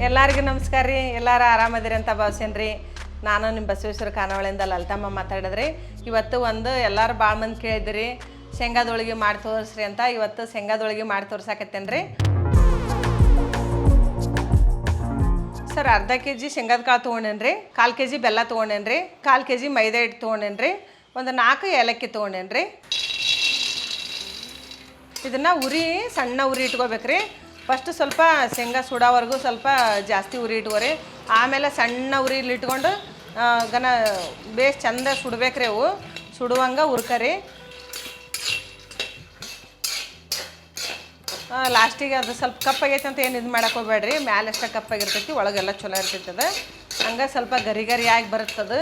ಎಲ್ಲರಿಗೂ ನಮಸ್ಕಾರ ರೀ. ಎಲ್ಲರೂ ಆರಾಮದಿರಿ ಅಂತ ಭಾವಿಸೇನ್ರಿ. ನಾನು ನಿಮ್ಮ ಬಸವೇಶ್ವರ ಖಾನಾವಳಿಯಿಂದ ಲಲಿತಮ್ಮ ಮಾತಾಡಿದ್ರಿ. ಇವತ್ತು ಎಲ್ಲರೂ ಭಾಳ ಮಂದಿ ಕೇಳಿದಿರಿ ಶೇಂಗಾದೊಳಗೆ ಮಾಡಿ ತೋರಿಸ್ರಿ ಅಂತ. ಇವತ್ತು ಶೇಂಗಾದೊಳಗೆ ಮಾಡಿ ತೋರ್ಸಾಕತ್ತೇನೆ ರೀ. ಸರ್, ಅರ್ಧ ಕೆಜಿ ಶೇಂಗಾದ ಕಾಳು ತೊಗೊಂಡೇನಿ ರೀ, 1/4 ಕೆಜಿ ಬೆಲ್ಲ ತೊಗೊಂಡೇನಿ ರೀ, 1/4 ಕೆಜಿ ಮೈದಾ ಹಿಟ್ಟು ತೊಗೊಂಡೇನಿ ರೀ, 4 ಏಲಕ್ಕಿ ತೊಗೊಂಡೇನಿ ರೀ. ಇದನ್ನು ಸಣ್ಣ ಉರಿ ಇಟ್ಕೋಬೇಕ್ರಿ. ಫಸ್ಟ್ ಸ್ವಲ್ಪ ಶೇಂಗಾ ಸುಡೋವರೆಗೂ ಸ್ವಲ್ಪ ಜಾಸ್ತಿ ಉರಿ ಇಟ್ಕೋರಿ. ಆಮೇಲೆ ಸಣ್ಣ ಉರಿಲಿ ಇಟ್ಕೊಂಡು ಬೇಸ್ ಚಂದ ಸುಡ್ಬೇಕ್ರಿ. ಅವು ಸುಡುವಂಗೆ ಹುರ್ಕರಿ. ಲಾಸ್ಟಿಗೆ ಅದು ಸ್ವಲ್ಪ ಕಪ್ಪಾಗೈತೆ ಅಂತ ಏನು ಇದು ಮಾಡಕ್ಕೆ ಹೋಗ್ಬೇಡ್ರಿ. ಮ್ಯಾಲೆ ಅಷ್ಟೇ ಕಪ್ಪಾಗಿರ್ತೈತಿ, ಒಳಗೆಲ್ಲ ಚಲೋ ಇರ್ತೈತದ. ಹಂಗೆ ಸ್ವಲ್ಪ ಗರಿಯಾಗಿ ಬರುತ್ತದು.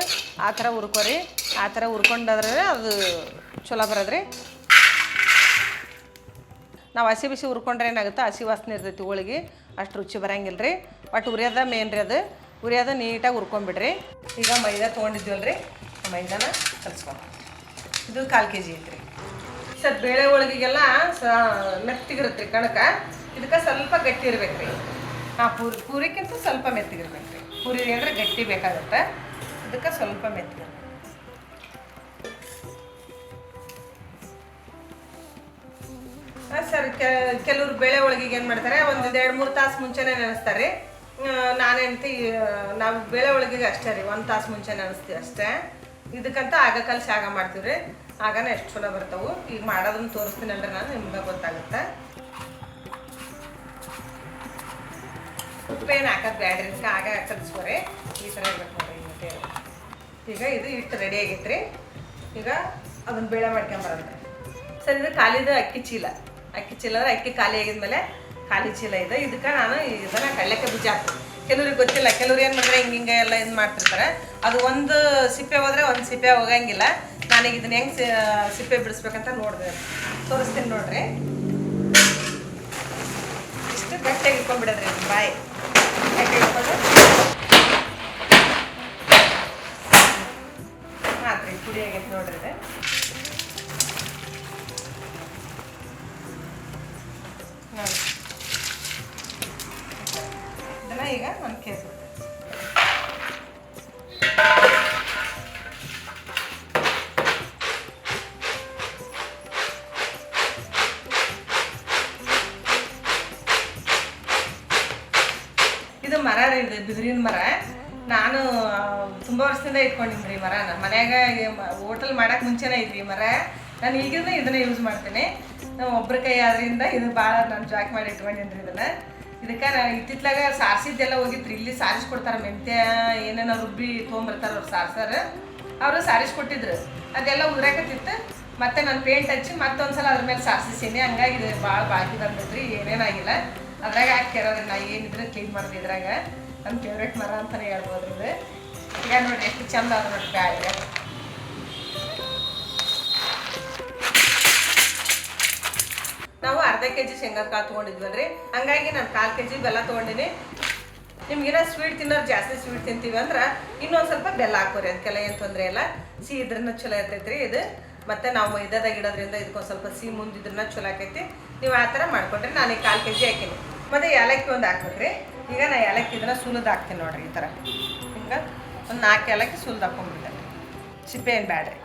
ಆ ಥರ ಹುರ್ಕೋರಿ. ಆ ಥರ ಹುರ್ಕೊಂಡಾದ್ರೆ ಅದು ಚಲೋ ಬರೋದ್ರಿ. ನಾವು ಹಸಿ ಬಿಸಿ ಹುರ್ಕೊಂಡ್ರೆ ಏನಾಗುತ್ತೆ, ಹಸಿ ವಾಸನೆ ಇರ್ತೈತಿ ಹೋಳಿಗೆ, ಅಷ್ಟು ರುಚಿ ಬರೋಂಗಿಲ್ಲ ರೀ. ಬಟ್ ಉರಿಯೋದ ಮೇನ್ ರೀ. ಅದು ಉರಿಯೋದ ನೀಟಾಗಿ ಹುರ್ಕೊಂಡ್ಬಿಡ್ರಿ. ಈಗ ಮೈದಾ ತೊಗೊಂಡಿದ್ವಲ್ಲ ರೀ, ಮೈದಾನ ಕಲಿಸ್ಕೊಂಡು ಇದು 1/4 ಕೆಜಿ ಐತ್ರಿ. ಸರ್, ಬೇಳೆ ಹೋಳಿಗೆಗೆಲ್ಲ ಮೆತ್ತಗಿರುತ್ತೆ ರೀ ಕಣಕ. ಇದಕ್ಕೆ ಸ್ವಲ್ಪ ಗಟ್ಟಿ ಇರ್ಬೇಕು ರೀ. ಪೂರಿಕ್ಕಿಂತ ಸ್ವಲ್ಪ ಮೆತ್ತಗಿರ್ಬೇಕು ರೀ. ಪೂರಿ ಅಂದರೆ ಗಟ್ಟಿ ಬೇಕಾಗುತ್ತೆ. ಇದಕ್ಕೆ ಸ್ವಲ್ಪ ಮೆತ್ತಗಿರ್ಬೇಕು. ಸರ್, ಕೆಲವ್ರು ಬೇಳೆ ಒಳಗಿಗೆ ಏನು ಮಾಡ್ತಾರೆ, 2-3 ತಾಸು ಮುಂಚೆನೇ ನೆನೆಸ್ತಾರೆ. ನಾವು ಬೇಳೆ ಒಳಗಿಗೆ ಅಷ್ಟೇ ರೀ, 1 ತಾಸು ಮುಂಚೆ ನೆನೆಸ್ತೀವಿ ಅಷ್ಟೇ. ಇದಕ್ಕಂತ ಕಲಸಿ ಆಗ ಮಾಡ್ತೀವಿ ರೀ. ಆಗನೇ ಎಷ್ಟು ಚಲೋ ಬರ್ತಾವೆ. ಈಗ ಮಾಡೋದನ್ನು ತೋರಿಸ್ತೀನಲ್ರಿ ನಾನು, ನಿಮ್ಗೆ ಗೊತ್ತಾಗುತ್ತೆ. ಉಪ್ಪು ಏನು ಹಾಕೋದು ಬ್ಯಾಡ್ರಿ, ಆಗ ಕಲಿಸ್ಕೋರಿ. ಈ ಥರ ಇರ್ಬೇಕು ನೋಡಿರಿ. ಮತ್ತೆ ಈಗ ಇದು ಹಿಟ್ಟು ರೆಡಿ ಆಗೈತ್ರಿ. ಈಗ ಅದನ್ನು ಬೇಳೆ ಮಾಡ್ಕೊಂಬರಂತೆ. ಸರ್, ಇದು ಖಾಲಿದ ಅಕ್ಕಿ ಚೀಲ ಅಂದ್ರೆ ಅಕ್ಕಿ ಖಾಲಿ ಆಗಿದ್ಮೇಲೆ ಖಾಲಿ ಚೀಲ ಇದೆ. ಇದಕ್ಕೆ ನಾನು ಇದನ್ನು ಕಡಲೆಕಾಯಿ ಬೀಜ ಹಾಕ್ತೀನಿ. ಕೆಲವ್ರಿಗೆ ಗೊತ್ತಿಲ್ಲ, ಕೆಲವ್ರು ಏನು ಮಾಡಿದ್ರೆ ಹಿಂಗೆ ಎಲ್ಲ ಇದು ಮಾಡ್ತಿರ್ತಾರೆ. ಅದು ಒಂದು ಸಿಪ್ಪೆ ಹೋದರೆ ಒಂದು ಸಿಪ್ಪೆ ಹೋಗಂಗಿಲ್ಲ. ನಾನೀಗ ಇದನ್ನ ಹೆಂಗೆ ಸಿಪ್ಪೆ ಬಿಡಿಸ್ಬೇಕಂತ ತೋರಿಸ್ತೀನಿ ನೋಡ್ರಿ. ಇಷ್ಟು ಗಟ್ಟಿಯಾಗಿ ಇಟ್ಕೊಂಡ್ಬಿಡೋದ್ರಿ. ಬಾಯಿ ಗಟ್ಟಿ ಇಟ್ಕೊಂಡು ಹಾಕ್ರಿ. ಪುಡಿ ಆಗೈತೆ ನೋಡ್ರಿ. ಇದು ನೋಡಿ, ಇದನ್ನ ಈಗ ಒಂದು ಕೇಸ್ ಇದು ಮರ ರೀ. ಇದು ಬಿದಿರಿನ ಮರ. ನಾನು ತುಂಬ ವರ್ಷದಿಂದ ಇಟ್ಕೊಂಡಿನಿ ರೀ ಮರ. ನಮ್ಮ ಮನ್ಯಾಗ ಹೋಟೆಲ್ ಮಾಡೋಕೆ ಮುಂಚೆನೇ ಐತ್ರಿ ಈ ಮರ. ನಾನು ಈಗಿಂದ ಇದನ್ನ ಯೂಸ್ ಮಾಡ್ತೀನಿ. ಒಬ್ಬರ ಕೈ ಆದ್ರಿಂದ ಇದು ಭಾಳ ನಾನು ಜಾಕ್ ಮಾಡಿ ಇಟ್ಕೊಂಡಿನಿ ರೀ ಇದನ್ನು. ಇದಕ್ಕೆ ಇತ್ತಿತ್ಲಾಗ ಸಾರಿಸಿದ್ದೆಲ್ಲ ಹೋಗಿತ್ರಿ. ಇಲ್ಲಿ ಸಾರಿಸ್ಕೊಡ್ತಾರೆ. ಮೆಂತ್ಯ ಏನೇನೋ ರುಬ್ಬಿ ತೊಗೊಂಬರ್ತಾರೆ ಅವ್ರು ಸಾರ್ಸಾರ. ಅವರು ಸಾರಿಸ್ಕೊಟ್ಟಿದ್ರು. ಅದೆಲ್ಲ ಉದುರಾಕತ್ತಿತ್ತು. ಮತ್ತೆ ನಾನು ಪೇಂಟ್ ಹಚ್ಚಿ ಮತ್ತೊಂದ್ಸಲ ಅದ್ರ ಮೇಲೆ ಸಾರಿಸಿಸೀನಿ. ಹಂಗಾಗಿ ಇದು ಭಾಳ ಬಾಕಿ ಬಂದಿದ್ರಿ. ಏನೇನಾಗಿಲ್ಲ. ಅದ್ರಾಗ ಹಾಕಿರೋದ್ರಿ. ನಾ ಏನಿದ್ರೆ ಕ್ಲೀನ್ ಮಾಡೋದು ಇದ್ರಾಗ. ನನ್ನ ಫೇವ್ರೇಟ್ ಮರ ಅಂತಲೇ ಹೇಳ್ಬೋದು ಇದು. ಈಗ ನೋಡಿರಿ ಎಷ್ಟು ಚಂದ ಅದ ನೋಡಿ ಬ್ಯಾಳೆ. ನಾವು ಅರ್ಧ ಕೆಜಿ ಶೇಂಗಾದ ಕಾಳು ತೊಗೊಂಡಿದ್ವಲ್ರಿ. ಹಂಗಾಗಿ ನಾನು 1/4 ಕೆಜಿ ಬೆಲ್ಲ ತೊಗೊಂಡಿನಿ. ನಿಮ್ಗೇನೋ ಸ್ವೀಟ್ ತಿನ್ನೋರು ಜಾಸ್ತಿ ಸ್ವೀಟ್ ತಿಂತೀವಿ ಅಂದ್ರೆ ಇನ್ನೊಂದು ಸ್ವಲ್ಪ ಬೆಲ್ಲ ಹಾಕೋರಿ. ಅದಕ್ಕೆಲ್ಲ ಏನು ತೊಂದರೆ ಇಲ್ಲ. ಸಿಹಿ ಇದ್ರನ್ನ ಚಲೋ ಇರ್ತೈತ್ರಿ ಇದು. ಮತ್ತು ನಾವು ಮೈದಾದಾಗ ಇಡೋದ್ರಿಂದ ಇದಕ್ಕೊಂದು ಸ್ವಲ್ಪ ಸಿಹಿ ಮುಂದಿದ್ರನ್ನ ಚಲೋ ಆಕೈತಿ. ನೀವು ಆ ಥರ ಮಾಡ್ಕೊಂಡ್ರೆ ನಾನು ಈಗ 1/4 ಕೆಜಿ ಹಾಕೀನಿ. ಮತ್ತು ಏಲಕ್ಕಿ ಒಂದು ಹಾಕ್ಬೇಕ್ರಿ. ಈಗ ನಾ ಏಲಕ್ಕಿ ಇದನ್ನು ಸುಲಿದು ಹಾಕ್ತೀನಿ ನೋಡಿರಿ. ಈ ಥರ ಹಿಂಗೆ ಒಂದು 4 ಏಲಕ್ಕಿ ಸುಲಿದು ಹಾಕೊಂಡ್ಬಿಡ್ತೇನೆ. ಸಿಪ್ಪೆ ಏನು ಬ್ಯಾಡ್ರಿ.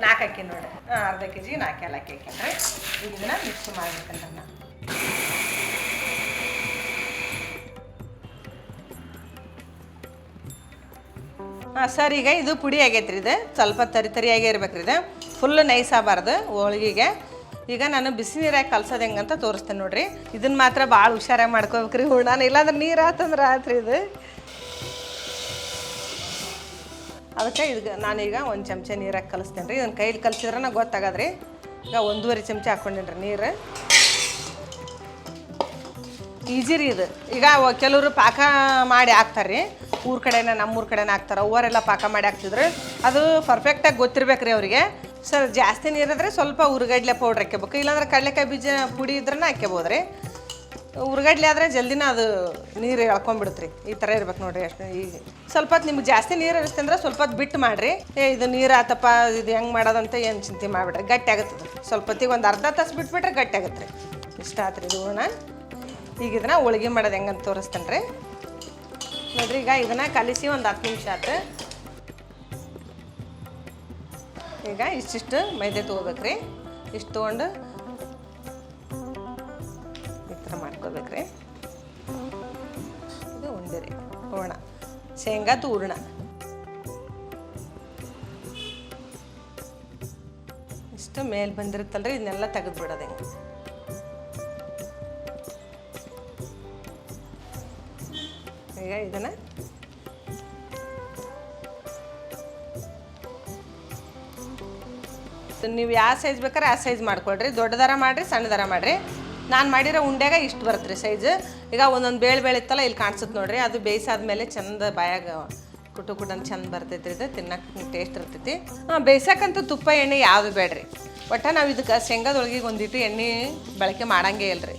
4 ಹಾಕಿ ನೋಡಿರಿ. ಅರ್ಧ ಕೆಜಿ 4 ಏಲಕ್ಕಿ ಹಾಕಿದ್ರೆ ಈಗ ಇದನ್ನು ಮಿಕ್ಸ್ ಮಾಡ್ಬೇಕಂತ ನಾನು. ಸರ್, ಈಗ ಇದು ಪುಡಿ ಆಗೈತ್ರಿ. ಇದು ಸ್ವಲ್ಪ ತರಿಯಾಗೇ ಇರ್ಬೇಕ್ರಿ. ಇದು ಫುಲ್ ನೈಸ್ ಆಗಬಾರ್ದು ಹೋಳಿಗೆಗೆ. ಈಗ ನಾನು ಬಿಸಿ ನೀರಾಗಿ ಕಲ್ಸೋದು ಹೆಂಗಂತ ತೋರಿಸ್ತೇನೆ ನೋಡಿರಿ. ಇದನ್ನು ಮಾತ್ರ ಭಾಳ ಹುಷಾರಾಗಿ ಮಾಡ್ಕೋಬೇಕ್ರಿ. ಹೂರ್ಣನ ಇಲ್ಲಾಂದ್ರೆ ನೀರು ಆತಂದ್ರೆ ಆತ್ರಿ ಇದು. ಅದಕ್ಕೆ ಇದು ನಾನೀಗ 1 ಚಮಚ ನೀರಾಗಿ ಕಲಿಸ್ತೇನೆ ರೀ. ಇದನ್ನು ಕೈಲಿ ಕಲಿಸಿದ್ರೆ ಗೊತ್ತಾಗದ್ರಿ. ಈಗ 1.5 ಚಮಚ ಹಾಕ್ಕೊಂಡೇನಿ ರೀ ನೀರು. ಈಜಿ ರೀ ಇದು. ಈಗ ಕೆಲವರು ಪಾಕ ಮಾಡಿ ಹಾಕ್ತಾರೆ ರೀ. ಊರ ಕಡೆನೇ, ನಮ್ಮೂರ ಕಡೆನೇ ಹಾಕ್ತಾರೆ. ಅವರೆಲ್ಲ ಪಾಕ ಮಾಡಿ ಹಾಕ್ತಿದ್ರು. ಅದು ಪರ್ಫೆಕ್ಟಾಗಿ ಗೊತ್ತಿರ್ಬೇಕು ರೀ ಅವರಿಗೆ. ಸರ್, ಜಾಸ್ತಿ ನೀರಿದ್ರೆ ಸ್ವಲ್ಪ ಉರ್ಗಡ್ಲೆ ಪೌಡ್ರ್ ಹಾಕ್ಕೋಬೇಕು. ಇಲ್ಲಾಂದ್ರೆ ಕಡಲೆಕಾಯಿ ಬೀಜ ಪುಡಿ ಇದ್ರೆ ಹಾಕ್ಕೋಬೋದು ರೀ. ಉರ್ಗಡ್ಲೆ ಆದರೆ ಜಲ್ದಿನ ಅದು ನೀರು ಎಳ್ಕೊಂಡ್ಬಿಡುತ್ತೆ ರೀ. ಈ ಥರ ಇರ್ಬೇಕು ನೋಡಿರಿ. ಅಷ್ಟು ಈಗ ಸ್ವಲ್ಪ ಹೊತ್ತು ನಿಮ್ಗೆ ಜಾಸ್ತಿ ನೀರು ಇರುತ್ತೆ ಅಂದ್ರೆ ಸ್ವಲ್ಪ ಹೊತ್ತು ಬಿಟ್ಟು ಮಾಡಿರಿ. ಇದು ನೀರು ಆತಪ್ಪ ಇದು ಹೆಂಗೆ ಮಾಡೋದಂತ ಏನು ಚಿಂತೆ ಮಾಡಿಬಿಡ್ರಿ. ಗಟ್ಟಿ ಆಗುತ್ತದೆ. ಸ್ವಲ್ಪ ಹೊತ್ತಿಗೆ ಒಂದು ಅರ್ಧ ತಾಸು ಬಿಟ್ಬಿಟ್ರೆ ಗಟ್ಟಿ ಆಗುತ್ತೆ ರೀ. ಇಷ್ಟ ಆತ್ರಿ ಇದು ಹೂರ್ಣ. ಈಗ ಇದನ್ನು ಹೋಳ್ಗೆ ಮಾಡೋದು ಹೆಂಗಂತ ತೋರಿಸ್ತೇನೆ ರೀ ನೋಡಿರಿ. ಈಗ ಇದನ್ನು ಕಲಿಸಿ ಒಂದು 10 ನಿಮಿಷ ಆಯ್ತು. ಈಗ ಇಷ್ಟಿಷ್ಟು ಮೈದೆ ತೊಗೋಬೇಕ್ರಿ. ಇಷ್ಟು ತೊಗೊಂಡು ಈ ಥರ ಮಾಡ್ಕೋಬೇಕ್ರಿ. ಇದು ಉಂಡಿರಿ ಹೂರ್ಣ, ಶೇಂಗಾದ ಹೂರ್ಣ. ಇಷ್ಟು ಮೇಲೆ ಬಂದಿರುತ್ತಲ್ರಿ ಇದನ್ನೆಲ್ಲ ತೆಗೆದುಬಿಡೋದು ಹೆಂಗೆ. ಈಗ ಇದನ್ನು ನೀವು ಯಾವ ಸೈಜ್ ಬೇಕಾರೆ ಆ ಸೈಜ್ ಮಾಡ್ಕೊಳ್ರಿ. ದೊಡ್ಡ ದರ ಮಾಡಿರಿ, ಸಣ್ಣ ದರ ಮಾಡಿರಿ. ನಾನು ಮಾಡಿರೋ ಉಂಡ್ಯಾಗ ಇಷ್ಟು ಬರುತ್ತೆ ರೀ ಸೈಜ್. ಈಗ ಒಂದೊಂದು ಬೇಳೆ ಇತ್ತಲ್ಲ ಇಲ್ಲಿ ಕಾಣಿಸುತ್ತೆ ನೋಡಿರಿ. ಅದು ಬೇಯಿಸಾದ್ಮೇಲೆ ಚಂದ ಬಾಯಾಗ ಕುಟು ಅಂತ ಚಂದ ಬರ್ತೈತಿ ರೀ. ಇದು ತಿನ್ನಕ್ಕೆ ಟೇಸ್ಟ್ ಇರ್ತೈತಿ. ಬೇಯಿಸಕ್ಕಂತೂ ತುಪ್ಪ ಎಣ್ಣೆ ಯಾವುದು ಬೇಡ್ರಿ. ಒಟ್ಟು ನಾವು ಇದಕ್ಕೆ ಶೇಂಗಾದೊಳಗೆ ಒಂದಿಟ್ಟು ಎಣ್ಣೆ ಬಳಕೆ ಮಾಡಂಗೇ ಇಲ್ಲರಿ.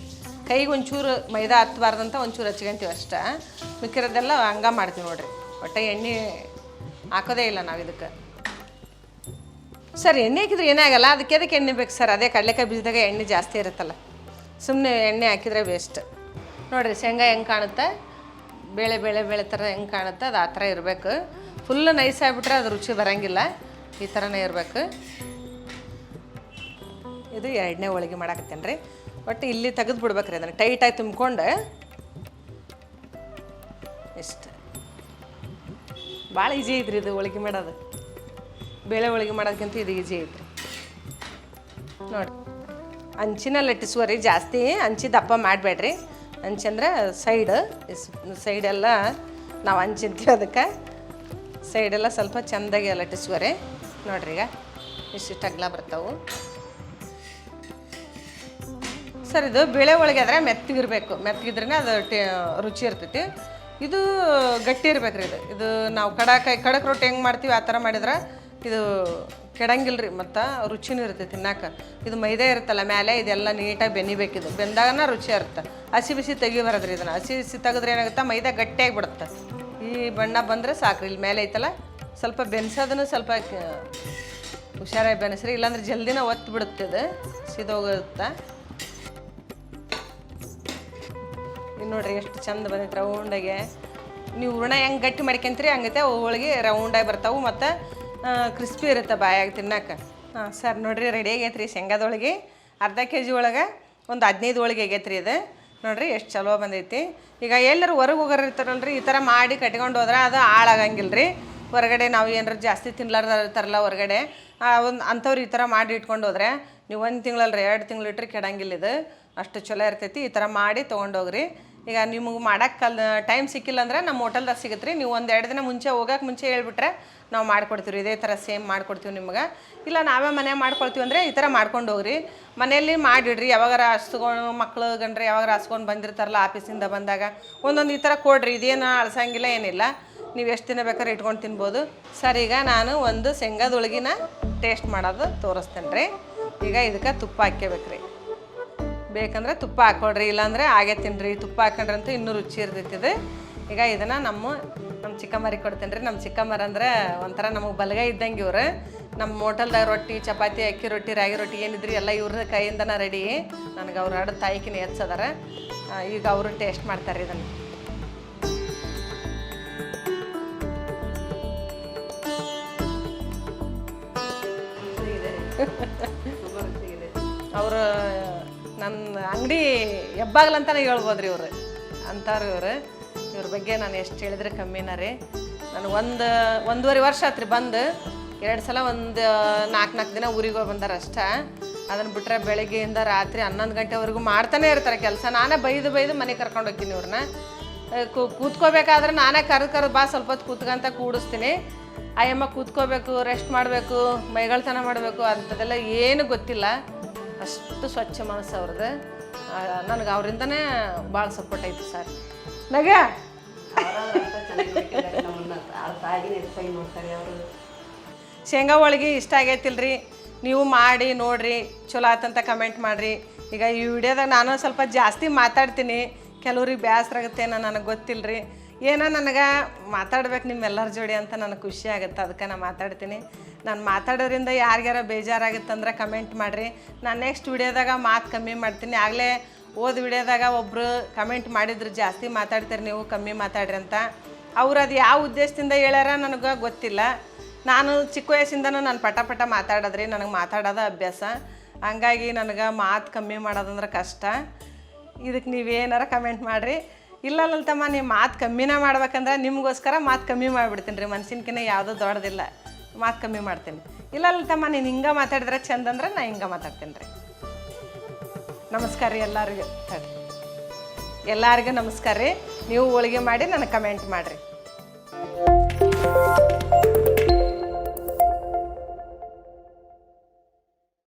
ಕೈಗೆ ಒಂಚೂರು ಮೈದಾ ಹತ್ತಬಾರ್ದಂತ ಒಂಚೂರು ಹಚ್ಕೊಂತೀವಿ ಅಷ್ಟೇ. ಮಿಕ್ಕಿರೋದೆಲ್ಲ ಹಂಗೆ ಮಾಡ್ತೀವಿ ನೋಡಿರಿ. ಒಟ್ಟು ಎಣ್ಣೆ ಹಾಕೋದೇ ಇಲ್ಲ ನಾವು ಇದಕ್ಕೆ. ಸರ್ ಎಣ್ಣೆ ಹಾಕಿದ್ರೆ ಏನೇ ಆಗಲ್ಲ. ಅದಕ್ಕೆ ಎಣ್ಣೆ ಬೇಕು ಸರ್? ಅದೇ ಕಡಲೆಕಾಯಿ ಬೀಜದಾಗ ಎಣ್ಣೆ ಜಾಸ್ತಿ ಇರುತ್ತಲ್ಲ, ಸುಮ್ಮನೆ ಎಣ್ಣೆ ಹಾಕಿದರೆ ವೇಸ್ಟ್. ನೋಡಿರಿ ಶೇಂಗಾ ಹೆಂಗೆ ಕಾಣುತ್ತೆ, ಬೇಳೆ ಥರ ಹೆಂಗೆ ಕಾಣುತ್ತೆ ಅದು ಆ ಥರ ಇರಬೇಕು. ಫುಲ್ ನೈಸ್ ಆಗಿಬಿಟ್ರೆ ಅದು ರುಚಿ ಬರೋಂಗಿಲ್ಲ. ಈ ಥರನೇ ಇರಬೇಕು. ಇದು 2ನೇ ಹೋಳಿಗೆ ಮಾಡಾಕತ್ತೇನೆ ರೀ. ಒಟ್ಟು ಇಲ್ಲಿ ತೆಗೆದು ಬಿಡ್ಬೇಕ್ರಿ ಅದನ್ನು ಟೈಟಾಗಿ ತುಂಬ್ಕೊಂಡು. ಇಷ್ಟು ಭಾಳ ಈಜಿ ಐತ್ರಿ ಇದು ಹೋಳಿಗೆ ಮಾಡೋದು. ಬೇಳೆ ಹೋಳಿಗೆ ಮಾಡೋದಕ್ಕಿಂತ ಇದು ಈಜಿ ಐತ್ರಿ ನೋಡಿ. ಅಂಚಿನ ಲಟ್ಟಿಸುವರಿ, ಜಾಸ್ತಿ ಅಂಚಿ ದಪ್ಪ ಮಾಡಬೇಡ್ರಿ. ಅಂಚಂದ್ರೆ ಸೈಡೆಲ್ಲ ನಾವು ಅಂಚಿಂತೀವಿ. ಅದಕ್ಕೆ ಸೈಡೆಲ್ಲ ಸ್ವಲ್ಪ ಚೆಂದಾಗಿ ಲಟ್ಟಿಸುವರಿ ನೋಡ್ರಿ. ಈಗ ಇಷ್ಟಿಷ್ಟು ಅಗಲ ಬರ್ತಾವೆ ಸರ್. ಇದು ಬೇಳೆ ಒಳಗೆ ಆದರೆ ಮೆತ್ತಗಿರಬೇಕು. ಮೆತ್ತಗಿದ್ರೇ ಅದು ರುಚಿ ಇರ್ತೈತಿ. ಇದು ಗಟ್ಟಿ ಇರ್ಬೇಕ್ರಿ. ಇದು ನಾವು ಕಡಕ್ ರೊಟ್ಟಿ ಹೆಂಗೆ ಮಾಡ್ತೀವಿ ಆ ಥರ ಮಾಡಿದ್ರೆ ಇದು ಕೆಡಂಗಿಲ್ಲ ರೀ. ಮತ್ತು ರುಚಿನೂ ಇರ್ತೈತಿ ತಿನ್ನಾಕ. ಇದು ಮೈದಾ ಇರುತ್ತಲ್ಲ ಮೇಲೆ, ಇದೆಲ್ಲ ನೀಟಾಗಿ ಬೆನಿಬೇಕಿದು. ಬೆಂದಾಗನ ರುಚಿ ಇರುತ್ತೆ. ಹಸಿ ಬಿಸಿ ತೆಗಿಬಾರದ್ರಿ. ಇದನ್ನು ಹಸಿ ಬಿಸಿ ತೆಗೆದ್ರೆ ಏನಾಗುತ್ತೆ, ಮೈದಾ ಗಟ್ಟಿಯಾಗಿ ಬಿಡುತ್ತೆ. ಈ ಬಣ್ಣ ಬಂದರೆ ಸಾಕ್ರಿ. ಇಲ್ಲಿ ಮೇಲೆ ಐತಲ್ಲ ಸ್ವಲ್ಪ ಬೆನ್ಸೋದನ್ನು ಸ್ವಲ್ಪ ಹುಷಾರಾಗಿ ಬೆನೆಸ್ರಿ, ಇಲ್ಲಾಂದ್ರೆ ಜಲ್ದಿನ ಒತ್ತು ಬಿಡುತ್ತೆ. ಇದು ಸಿದೋಗುತ್ತೆ. ಇನ್ನು ನೋಡ್ರಿ ಎಷ್ಟು ಚಂದ ಬಂದೈತೆ ರೌಂಡಾಗೆ. ನೀವು ಹೂರ್ಣ ಹೆಂಗೆ ಗಟ್ಟಿ ಮಾಡ್ಕೊಂತೀರಿ ಹಂಗೈತೆ ಹೋಳಿಗೆ ರೌಂಡಾಗಿ ಬರ್ತಾವೆ ಮತ್ತು ಕ್ರಿಸ್ಪಿ ಇರುತ್ತೆ ಬಾಯಾಗ ತಿನ್ನಕ್ಕೆ. ಸರ್ ನೋಡಿರಿ ರೆಡಿ ಆಗೈತೆ ರೀ ಶೇಂಗಾದೊಳಗೆ. ಅರ್ಧ kg ಒಳಗೆ ಒಂದು 15 ಹೋಳಿಗೆ ಆಗೈತೆ ರೀ ಇದು. ನೋಡಿರಿ ಎಷ್ಟು ಚಲೋ ಬಂದೈತಿ. ಈಗ ಎಲ್ಲರೂ ಹೊರಗೆ ಹೋಗೋರು ಇರ್ತಾರಲ್ರಿ, ಈ ಥರ ಮಾಡಿ ಕಟ್ಕೊಂಡು ಹೋದ್ರೆ ಅದು ಹಾಳಾಗಂಗಿಲ್ಲ ರೀ. ಹೊರಗಡೆ ನಾವು ಏನಾರು ಜಾಸ್ತಿ ತಿನ್ಲಾರ್ದ ಇರ್ತಾರಲ್ಲ ಹೊರಗಡೆ, ಅಂಥವ್ರು ಈ ಥರ ಮಾಡಿ ಇಟ್ಕೊಂಡು ಹೋದ್ರೆ ನೀವು 1 ತಿಂಗಳಲ್ರಿ 2 ತಿಂಗಳು ಇಟ್ಟರೆ ಕೆಡಂಗಿಲ್ಲ. ಇದು ಅಷ್ಟು ಚಲೋ ಇರ್ತೈತಿ. ಈ ಥರ ಮಾಡಿ ತೊಗೊಂಡೋಗ್ರಿ. ಈಗ ನಿಮಗೆ ಮಾಡೋಕ್ಕೆ ಟೈಮ್ ಸಿಕ್ಕಿಲ್ಲ ಅಂದ್ರೆ ನಮ್ಮ ಹೋಟೆಲ್ದಾಗ ಸಿಗುತ್ತೆ ರೀ. ನೀವು 1-2 ದಿನ ಮುಂಚೆ ಹೋಗೋಕೆ ಮುಂಚೆ ಹೇಳ್ಬಿಟ್ರೆ ನಾವು ಮಾಡ್ಕೊಡ್ತೀವಿ. ಇದೇ ಥರ ಸೇಮ್ ಮಾಡ್ಕೊಡ್ತೀವಿ ನಿಮ್ಗೆ. ಇಲ್ಲ ನಾವೇ ಮನೆ ಮಾಡ್ಕೊಳ್ತೀವಿ ಅಂದರೆ ಈ ಥರ ಮಾಡ್ಕೊಂಡು ಹೋಗ್ರಿ. ಮನೆಯಲ್ಲಿ ಮಾಡಿಡ್ರಿ. ಯಾವಾಗಾರ ಹಸ್ಕೊಂಡು ಮಕ್ಳು ಗಂಡ್ರೆ ಯಾವಾಗಾರ ಹಸ್ಕೊಂಡು ಬಂದಿರ್ತಾರಲ್ಲ ಆಫೀಸಿಂದ ಬಂದಾಗ ಒಂದೊಂದು ಈ ಥರ ಕೊಡ್ರಿ. ಇದೇನು ಅಳ್ಸಂಗಿಲ್ಲ ಏನಿಲ್ಲ. ನೀವು ಎಷ್ಟು ದಿನ ಬೇಕಾದ್ರೆ ಇಟ್ಕೊಂಡು ತಿನ್ಬೋದು ಸರ್. ಈಗ ನಾನು ಒಂದು ಶೇಂಗಾದ ಹೋಳಿಗೆನ ಟೇಸ್ಟ್ ಮಾಡೋದು ತೋರಿಸ್ತೇನೆ ರೀ. ಈಗ ಇದಕ್ಕೆ ತುಪ್ಪ ಹಾಕ್ಕೋಬೇಕ್ರಿ. ಬೇಕಂದ್ರೆ ತುಪ್ಪ ಹಾಕ್ಕೊಳ್ರಿ, ಇಲ್ಲಾಂದರೆ ಹಾಗೆ ತಿನ್ನಿರಿ. ತುಪ್ಪ ಹಾಕೊಂಡ್ರೆ ಅಂತೂ ಇನ್ನೂ ರುಚಿ ಇರ್ತೈತಿ ಇದು. ಈಗ ಇದನ್ನು ನಮ್ಮ ಚಿಕ್ಕಮ್ಮರಿಗೆ ಕೊಡ್ತೇನೆ ರೀ. ನಮ್ಮ ಚಿಕ್ಕಮ್ಮರು ಅಂದ್ರೆ ಒಂಥರ ನಮಗೆ ಬಲಗೈ ಇದ್ದಂಗೆ ಇವ್ರು. ನಮ್ಮ ಹೋಟೆಲ್ದಾಗ ರೊಟ್ಟಿ, ಚಪಾತಿ, ಅಕ್ಕಿ ರೊಟ್ಟಿ, ರಾಗಿ ರೊಟ್ಟಿ ಏನಿದ್ರಿ ಎಲ್ಲ ಇವ್ರ ಕೈಯಿಂದನೇ ರೆಡಿ. ನನಗೆ ಅವ್ರು ಹಾಡು ತಾಯಿಕಿನ ಹೆಚ್ಚದಾರ. ಈಗ ಅವರು ಟೇಸ್ಟ್ ಮಾಡ್ತಾರೆ ಇದನ್ನು. ಅವರು ನನ್ನ ಅಂಗಡಿ ಹೆಬ್ಬಾಗ್ಲಂತಾನೆ ಹೇಳ್ಬೋದ್ರಿ. ಇವರು ಅಂತಾರೆ. ಇವ್ರ ಬಗ್ಗೆ ನಾನು ಎಷ್ಟು ಹೇಳಿದ್ರೆ ಕಮ್ಮಿನ ರೀ. ನಾನು 1.5 ವರ್ಷ ಆತ್ರಿ ಬಂದು. 2 ಸಲ ಒಂದು 4 ದಿನ ಊರಿಗೆ ಹೋಗಿ ಬಂದಾರ ಅಷ್ಟೇ. ಅದನ್ನು ಬಿಟ್ಟರೆ ಬೆಳಗ್ಗೆಯಿಂದ ರಾತ್ರಿ 11 ಗಂಟೆವರೆಗೂ ಮಾಡ್ತಾನೆ ಇರ್ತಾರೆ ಕೆಲಸ. ನಾನೇ ಬೈದು ಮನೆಗೆ ಕರ್ಕೊಂಡು ಹೋಗ್ತೀನಿ ಇವ್ರನ್ನ. ಕೂತ್ಕೋಬೇಕಾದ್ರೆ ನಾನೇ ಕರೆದು ಬಾ ಸ್ವಲ್ಪ ಹೊತ್ತು ಕೂತ್ಕೊಂತ ಕೂಡಿಸ್ತೀನಿ. ಅಯ್ಯಮ್ಮ ಕೂತ್ಕೋಬೇಕು, ರೆಸ್ಟ್ ಮಾಡಬೇಕು, ಮೈಗಳ್ತನ ಮಾಡಬೇಕು ಅಂಥದ್ದೆಲ್ಲ ಏನು ಗೊತ್ತಿಲ್ಲ. ಅಷ್ಟು ಸ್ವಚ್ಛ ಮನಸ್ಸು ಅವ್ರದ್ದು. ನನಗೆ ಅವರಿಂದನೇ ಭಾಳ ಸಪೋರ್ಟ್ ಐತಿ ಸರ್. ನಗ ಶೇಂಗಾ ಹೋಳಿಗೆ ಇಷ್ಟ ಆಗೈತಿಲ್ರಿ. ನೀವು ಮಾಡಿ ನೋಡಿರಿ, ಚಲೋ ಆತಂತ ಕಮೆಂಟ್ ಮಾಡಿರಿ. ಈಗ ಈ ವಿಡಿಯೋದಾಗ ನಾನು ಸ್ವಲ್ಪ ಜಾಸ್ತಿ ಮಾತಾಡ್ತೀನಿ. ಕೆಲವ್ರಿಗೆ ಬೇಸರ ಆಗುತ್ತೆ ನನಗೆ ಗೊತ್ತಿಲ್ಲ ರೀ. ಏನೋ ನನಗೆ ಮಾತಾಡ್ಬೇಕು ನಿಮ್ಮೆಲ್ಲರ ಜೋಡಿ ಅಂತ ನನಗೆ ಖುಷಿ ಆಗುತ್ತೆ. ಅದಕ್ಕೆ ನಾನು ಮಾತಾಡ್ತೀನಿ. ನಾನು ಮಾತಾಡೋದ್ರಿಂದ ಯಾರಿಗಾರ ಬೇಜಾರಾಗುತ್ತಂದ್ರೆ ಕಮೆಂಟ್ ಮಾಡಿರಿ. ನಾನು ನೆಕ್ಸ್ಟ್ ವಿಡಿಯೋದಾಗ ಮಾತು ಕಮ್ಮಿ ಮಾಡ್ತೀನಿ. ಆಗಲೇ ಓದ್ ವಿಡಿಯೋದಾಗ ಒಬ್ಬರು ಕಮೆಂಟ್ ಮಾಡಿದ್ರು ಜಾಸ್ತಿ ಮಾತಾಡ್ತೀರಿ ನೀವು ಕಮ್ಮಿ ಮಾತಾಡ್ರಿ ಅಂತ. ಅವ್ರು ಅದು ಯಾವ ಉದ್ದೇಶದಿಂದ ಹೇಳ್ಯಾರ ನನಗೆ ಗೊತ್ತಿಲ್ಲ. ನಾನು ಚಿಕ್ಕ ವಯಸ್ಸಿಂದನೂ ನಾನು ಪಟ ಮಾತಾಡೋದ್ರಿ, ನನಗೆ ಮಾತಾಡೋದು ಅಭ್ಯಾಸ. ಹಂಗಾಗಿ ನನಗೆ ಮಾತು ಕಮ್ಮಿ ಮಾಡೋದಂದ್ರೆ ಕಷ್ಟ. ಇದಕ್ಕೆ ನೀವೇನಾರ ಕಮೆಂಟ್ ಮಾಡಿರಿ. ಇಲ್ಲಲ್ಲಲ್ತಮ್ಮ ನೀವು ಮಾತು ಕಮ್ಮಿನ ಮಾಡ್ಬೇಕಂದ್ರೆ ನಿಮಗೋಸ್ಕರ ಮಾತು ಕಮ್ಮಿ ಮಾಡಿಬಿಡ್ತೀನಿ ರೀ. ಮನ್ಸಿನ್ಕಿನ್ನ ಯಾವುದೂ ದೊಡ್ಡದಿಲ್ಲ, ಮಾತು ಕಮ್ಮಿ ಮಾಡ್ತೀನಿ. ಇಲ್ಲಲ್ಲಲ್ತಮ್ಮ ನೀನು ಹಿಂಗೆ ಮಾತಾಡಿದ್ರೆ ಚಂದ ಅಂದ್ರೆ ನಾ ಹಿಂಗೆ ಮಾತಾಡ್ತೀನಿ ರೀ. ನಮಸ್ಕಾರ ರೀ ಎಲ್ಲರಿಗೂ ನಮಸ್ಕಾರ ರೀ. ನೀವು ಹೋಳಿಗೆ ಮಾಡಿ ನನಗೆ ಕಮೆಂಟ್ ಮಾಡಿರಿ.